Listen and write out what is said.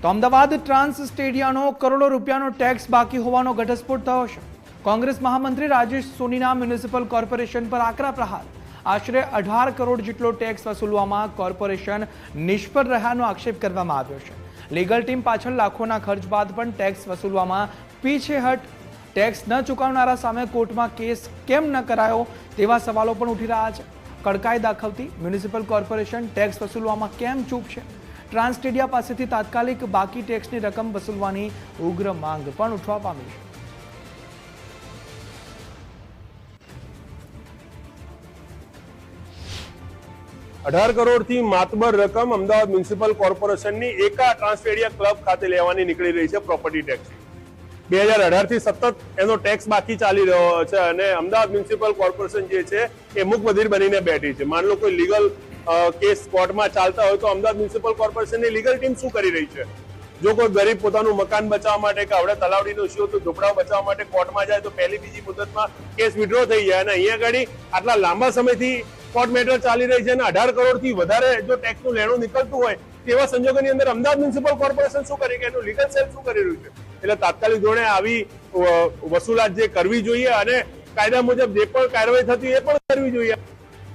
તો અમદાવાદ ટ્રાન્સ સ્ટેડિયાનો કરોડો રૂપિયાનો ટેક્સ બાકી હોવાનો ઘટસ્ફોટ થયો છે। કોંગ્રેસ મહામંત્રી રાજેશ સોનીના મ્યુનિસિપલ કોર્પોરેશન પર આકરા પ્રહાર। આશરે 18 કરોડ જેટલો ટેક્સ વસૂલવામાં કોર્પોરેશન નિષ્ફળ રહ્યાનો આક્ષેપ કરવામાં આવ્યો છે। લીગલ ટીમ પાછળ લાખોના ખર્ચ બાદ પણ ટેક્સ વસૂલવામાં પીછેહટ। ટેક્સ ન ચૂકવનારા સામે કોર્ટમાં કેસ કેમ ન કરાયો તેવા સવાલો પણ ઉઠી રહ્યા છે। કડકાઈ દાખવતી મ્યુનિસિપલ કોર્પોરેશન ટેક્સ વસૂલવામાં કેમ ચૂપ છે? ટ્રાન્સ સ્ટેડિયા પાસેથી તાત્કાલિક બાકી ટેક્સની રકમ વસૂલવાની ઉગ્ર માંગ પણ ઉઠવા પામી છે। अठार करोड़ थी मातबर रकम अमदावाद म्युनिसिपल कॉर्पोरेशन ની એકા ટ્રાન્સ સ્ટેડિયા ક્લબ ખાતે લેવાની નીકળી રહી છે પ્રોપર્ટી ટેક્સ। 2018 થી સતત એનો ટેક્સ બાકી ચાલી રહ્યો છે અને અમદાવાદ મ્યુનિસિપલ કોર્પોરેશન જે છે એ મૂક બધિર બનીને બેઠી છે। માન લો કોઈ લીગલ કેસ કોર્ટમાં ચાલતા હોય તો અમદાવાદ મ્યુનિસિપલ કોર્પોરેશનની લીગલ ટીમ શું કરી રહી છે? જો કોઈ ગરીબ પોતાનું મકાન બચાવવા માટે કે આવડે તલાવડીનો ઇસ્યુ તો ઝૂંપડાઓ બચાવવા માટે કોર્ટમાં જાય તો પહેલી બીજી મુદતમાં કેસ વિડ્રો થઈ જાય અને અહીંયા આગળ આટલા લાંબા સમયથી કોર્ટ મેટર ચાલી રહી છે અને 18 કરોડથી વધારે જો ટેક્સનું લેણું નીકળતું હોય તેવા સંજોગોની અંદર અમદાવાદ મ્યુનિસિપલ કોર્પોરેશન શું કરી કે એનું લીગલ સેલ શું કરી રહ્યું છે? એટલે તાત્કાલિક ધોરણે આવી વસૂલાત જે કરવી જોઈએ અને કાયદા મુજબ જે પણ કાર્યવાહી થતી એ પણ કરવી જોઈએ।